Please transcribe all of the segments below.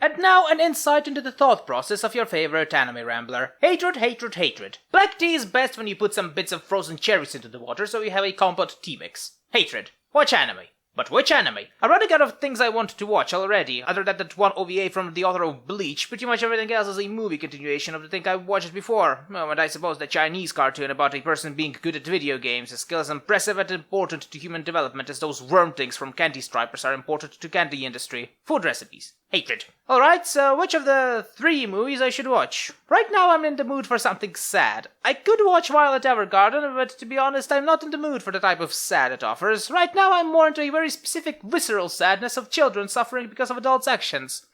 And now an insight into the thought process of your favorite anime rambler. Hatred, hatred, hatred. Black tea is best when you put some bits of frozen cherries into the water so you have a compote tea mix. Hatred. Watch anime. But which anime? I'm running out of things I want to watch already, other than that one OVA from the author of Bleach. Pretty much everything else is a movie continuation of the thing I've watched before. Oh, and I suppose the Chinese cartoon about a person being good at video games, a skill as impressive and important to human development as those worm things from Candy Stripers are important to candy industry. Food recipes. Hatred. Alright, so which of the 3 movies I should watch? Right now I'm in the mood for something sad. I could watch Violet Evergarden, but to be honest, I'm not in the mood for the type of sad it offers. Right now I'm more into a very specific visceral sadness of children suffering because of adults' actions.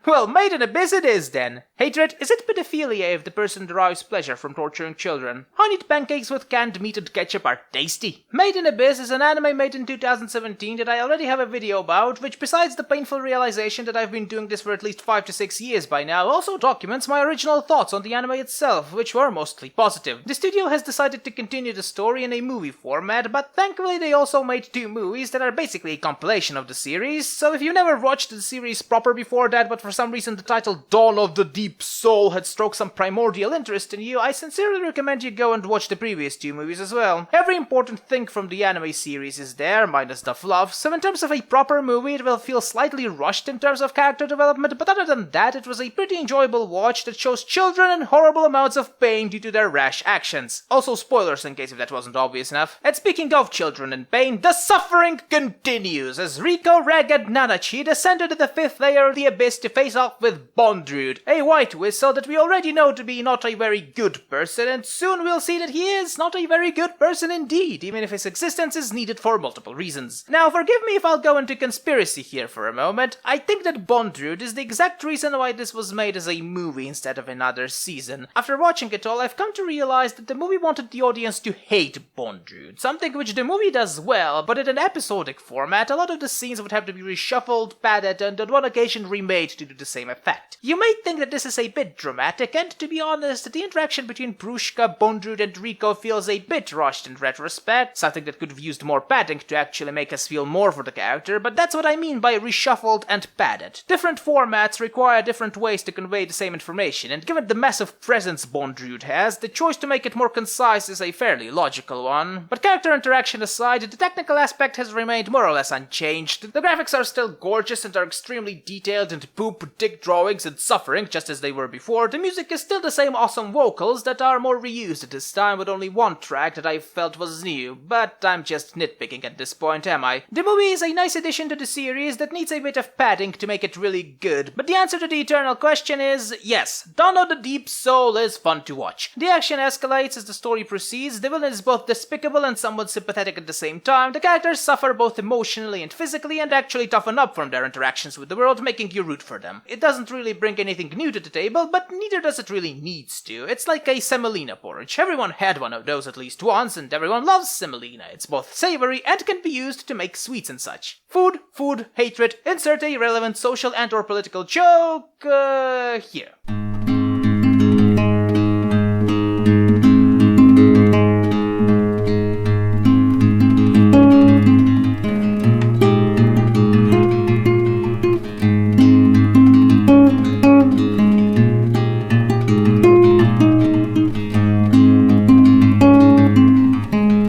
Well, Made in Abyss it is then. Hatred, is it pedophilia if the person derives pleasure from torturing children? Honeyed pancakes with canned meat and ketchup are tasty. Made in Abyss is an anime made in 2017 that I already have a video about, which besides the painful realization that I've been doing this for at least 5 to 6 years by now, also documents my original thoughts on the anime itself, which were mostly positive. The studio has decided to continue the story in a movie format, but thankfully they also made 2 movies that are basically a compilation of the series, so if you never watched the series proper before that, but for some reason the title Dawn of the Deep Soul had stroked some primordial interest in you, I sincerely recommend you go and watch the previous 2 movies as well. Every important thing from the anime series is there, minus the fluff, so in terms of a proper movie it will feel slightly rushed in terms of character development, but other than that, it was a pretty enjoyable watch that shows children in horrible amounts of pain due to their rash actions. Also spoilers in case if that wasn't obvious enough. And speaking of children in pain, the suffering continues as Riko, Reg, and Nanachi descended to the 5th layer of the abyss to face off with Bondrude, a white whistle that we already know to be not a very good person, and soon we'll see that he is not a very good person indeed, even if his existence is needed for multiple reasons. Now, forgive me if I'll go into conspiracy here for a moment. I think that Bondrude is the exact reason why this was made as a movie instead of another season. After watching it all, I've come to realize that the movie wanted the audience to hate Bondrude, something which the movie does well, but in an episodic format, a lot of the scenes would have to be reshuffled, padded, and on one occasion remade to do the same effect. You may think that this is a bit dramatic, and to be honest, the interaction between Prushka, Bondrude, and Riko feels a bit rushed in retrospect, something that could have used more padding to actually make us feel more for the character, but that's what I mean by reshuffled and padded. Different formats require different ways to convey the same information, and given the massive presence Bondrude has, the choice to make it more concise is a fairly logical one. But character interaction aside, the technical aspect has remained more or less unchanged. The graphics are still gorgeous and are extremely detailed and poop, dick drawings and suffering just as they were before. The music is still the same awesome vocals that are more reused at this time with only one track that I felt was new, but I'm just nitpicking at this point, am I? The movie is a nice addition to the series that needs a bit of padding to make it really good, but the answer to the eternal question is yes, Dawn of the Deep Soul is fun to watch. The action escalates as the story proceeds, the villain is both despicable and somewhat sympathetic at the same time, the characters suffer both emotionally and physically and actually toughen up from their interactions with the world, making you root for them. It doesn't really bring anything new to the table, but neither does it really needs to. It's like a semolina porridge. Everyone had one of those at least once, and everyone loves semolina. It's both savory and can be used to make sweets and such. Food, hatred, insert a relevant social and or political joke, here.